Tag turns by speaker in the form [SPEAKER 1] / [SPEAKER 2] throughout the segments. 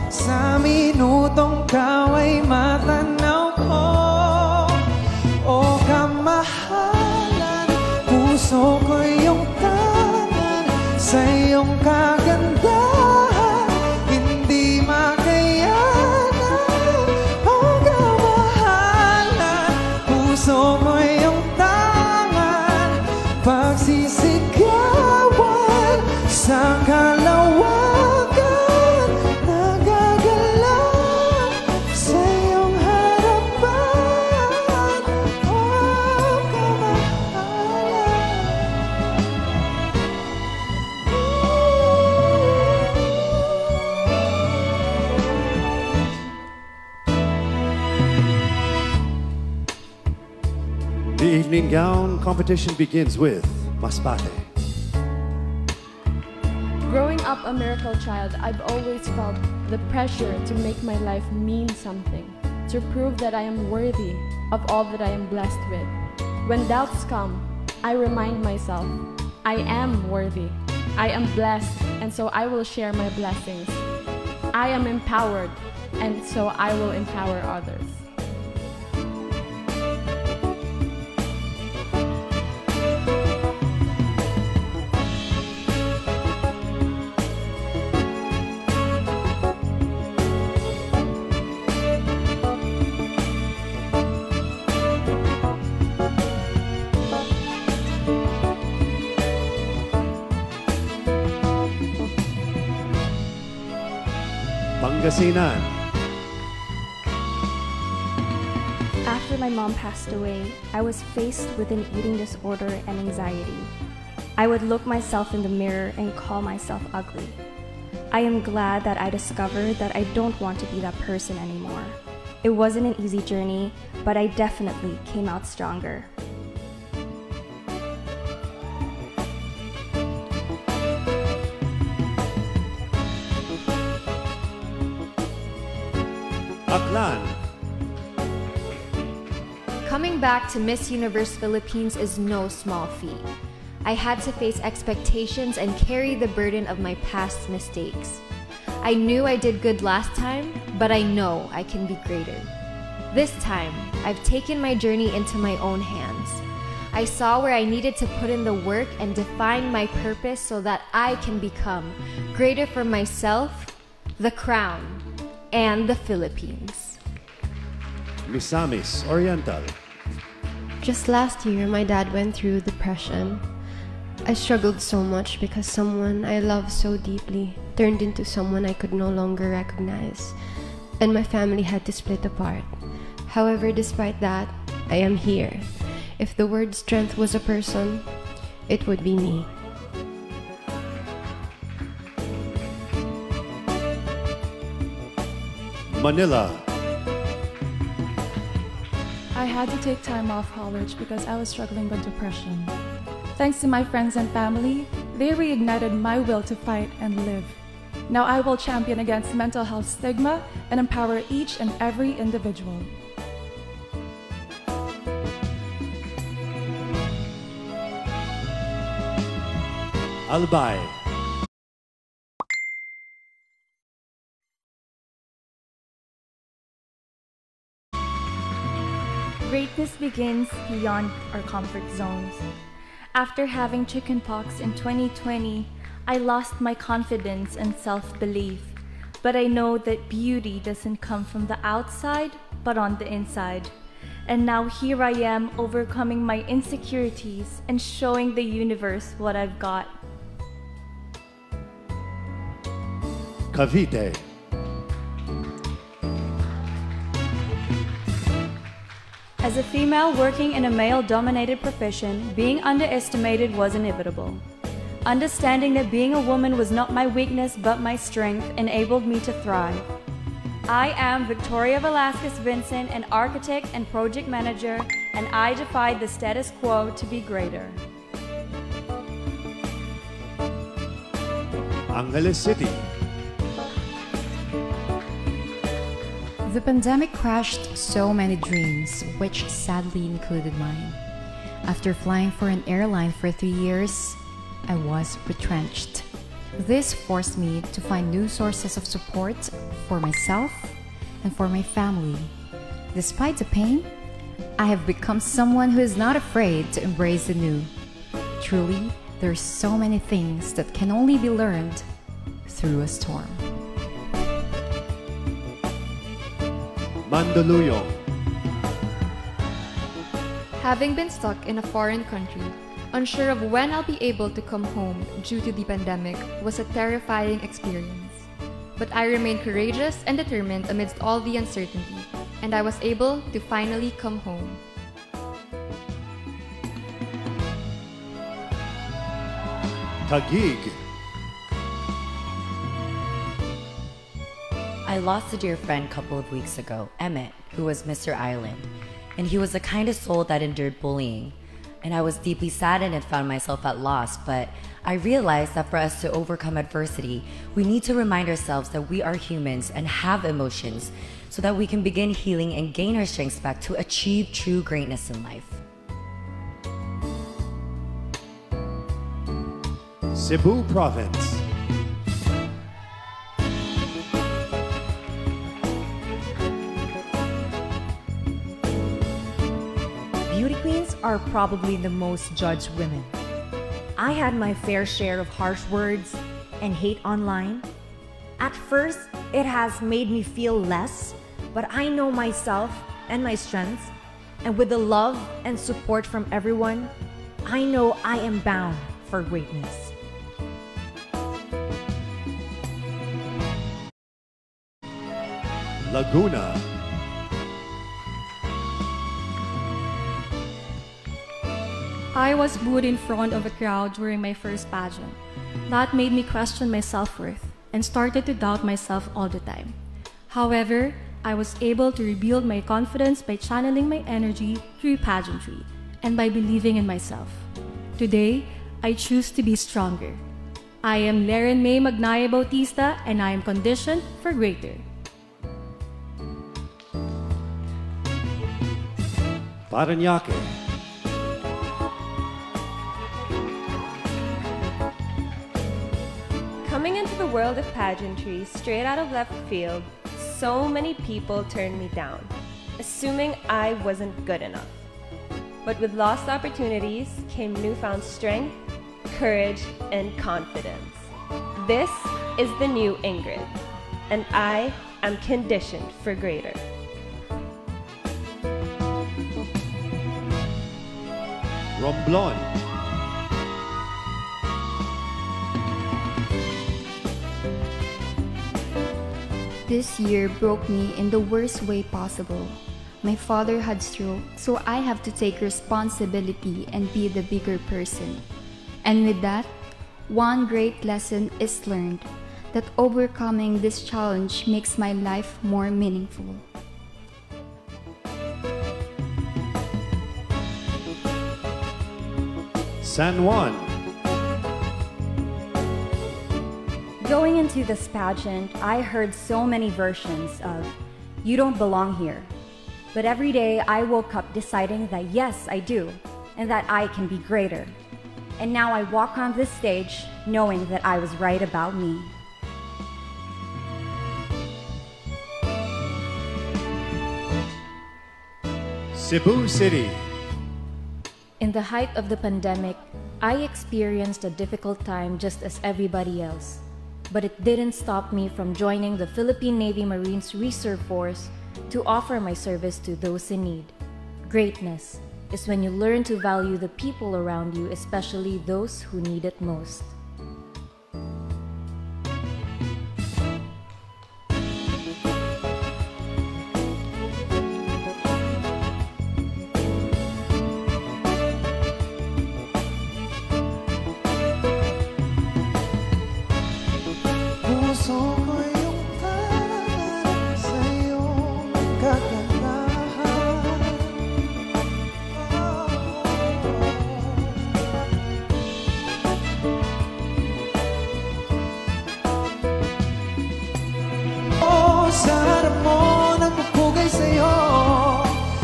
[SPEAKER 1] Sa minutong ka ay matanaw ko. O kamahalan, puso ko iyong tangan. Sa iyong kagandahan, hindi makayanan. O kamahalan, puso ko iyong tangan. Pagsisigawan sa kalawakan, nagagalaw sa iyong harapan. Oh, kamahalan.
[SPEAKER 2] The evening gown competition begins with MASBATE.
[SPEAKER 3] Growing up a miracle child, I've always felt the pressure to make my life mean something, to prove that I am worthy of all that I am blessed with. When doubts come, I remind myself, I am worthy, I am blessed, and so I will share my blessings. I am empowered, and so I will empower others.
[SPEAKER 2] PANGASINAN.
[SPEAKER 4] After my mom passed away, I was faced with an eating disorder and anxiety. I would look myself in the mirror and call myself ugly. I am glad that I discovered that I don't want to be that person anymore. It wasn't an easy journey, but I definitely came out stronger.
[SPEAKER 2] AKLAN.
[SPEAKER 5] Coming back to Miss Universe Philippines is no small feat. I had to face expectations and carry the burden of my past mistakes. I knew I did good last time, but I know I can be greater. This time, I've taken my journey into my own hands. I saw where I needed to put in the work and define my purpose so that I can become greater for myself, the crown, and the Philippines.
[SPEAKER 2] Misamis Oriental.
[SPEAKER 6] Just last year, my dad went through depression. I struggled so much because someone I loved so deeply turned into someone I could no longer recognize, and my family had to split apart. However, despite that, I am here. If the word strength was a person, it would be me.
[SPEAKER 2] Manila.
[SPEAKER 7] I had to take time off college because I was struggling with depression. Thanks to my friends and family, they reignited my will to fight and live. Now I will champion against mental health stigma and empower each and every individual.
[SPEAKER 2] Albay.
[SPEAKER 4] Greatness begins beyond our comfort zones. After having chickenpox in 2020, I lost my confidence and self-belief. But I know that beauty doesn't come from the outside, but on the inside. And now here I am overcoming my insecurities and showing the universe what I've got.
[SPEAKER 2] Cavite.
[SPEAKER 8] As a female working in a male-dominated profession, being underestimated was inevitable. Understanding that being a woman was not my weakness but my strength enabled me to thrive. I am Victoria Velasquez Vincent, an architect and project manager, and I defied the status quo to be greater.
[SPEAKER 2] Angeles City.
[SPEAKER 9] The pandemic crashed so many dreams, which sadly included mine. After flying for an airline for 3 years, I was retrenched. This forced me to find new sources of support for myself and for my family. Despite the pain, I have become someone who is not afraid to embrace the new. Truly, there are so many things that can only be learned through a storm.
[SPEAKER 2] Mandaluyong.
[SPEAKER 10] Having been stuck in a foreign country, unsure of when I'll be able to come home due to the pandemic, was a terrifying experience. But I remained courageous and determined amidst all the uncertainty, and I was able to finally come home.
[SPEAKER 2] Taguig.
[SPEAKER 11] I lost a dear friend a couple of weeks ago, Emmett, who was Mr. Island, and he was the kind of soul that endured bullying. And I was deeply saddened and found myself at loss, but I realized that for us to overcome adversity, we need to remind ourselves that we are humans and have emotions so that we can begin healing and gain our strengths back to achieve true greatness in life.
[SPEAKER 2] Cebu Province.
[SPEAKER 12] Beauty queens are probably the most judged women. I had my fair share of harsh words and hate online. At first, it has made me feel less, but I know myself and my strengths, and with the love and support from everyone, I know I am bound for greatness.
[SPEAKER 2] Laguna.
[SPEAKER 13] I was booed in front of a crowd during my first pageant. That made me question my self-worth and started to doubt myself all the time. However, I was able to rebuild my confidence by channeling my energy through pageantry and by believing in myself. Today, I choose to be stronger. I am Laren May Magnaya Bautista, and I am conditioned for greater.
[SPEAKER 2] Parañaque.
[SPEAKER 14] Coming into the world of pageantry straight out of left field, so many people turned me down, assuming I wasn't good enough. But with lost opportunities came newfound strength, courage, and confidence. This is the new Ingrid, and I am conditioned for greater.
[SPEAKER 2] Romblon.
[SPEAKER 15] This year broke me in the worst way possible. My father had stroke, so I have to take responsibility and be the bigger person. And with that, one great lesson is learned, that overcoming this challenge makes my life more meaningful.
[SPEAKER 2] San Juan.
[SPEAKER 8] Going into this pageant, I heard so many versions of, "You don't belong here." But every day I woke up deciding that yes, I do, and that I can be greater. And now I walk on this stage knowing that I was right about me.
[SPEAKER 2] Cebu City.
[SPEAKER 16] In the height of the pandemic, I experienced a difficult time just as everybody else. But it didn't stop me from joining the Philippine Navy Marines Reserve Force to offer my service to those in need. Greatness is when you learn to value the people around you, especially those who need it most.
[SPEAKER 1] Puso ko yung tanan sa iyong kagandahan. Oh, sa harap mo nagpupugay sa'yo.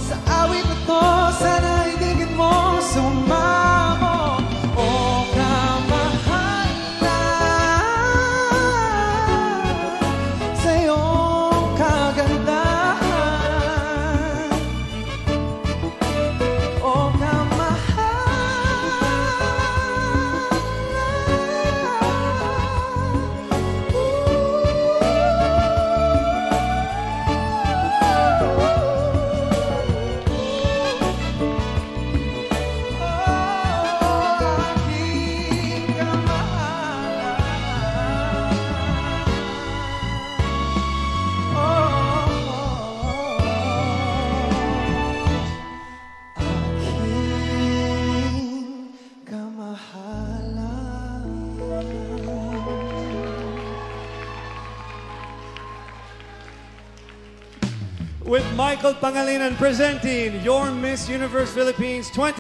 [SPEAKER 1] Sa awit na to, sana idigin mo, sumamo. Oh, kamahalan.
[SPEAKER 2] with Michael Pangasinan presenting your Miss Universe Philippines 20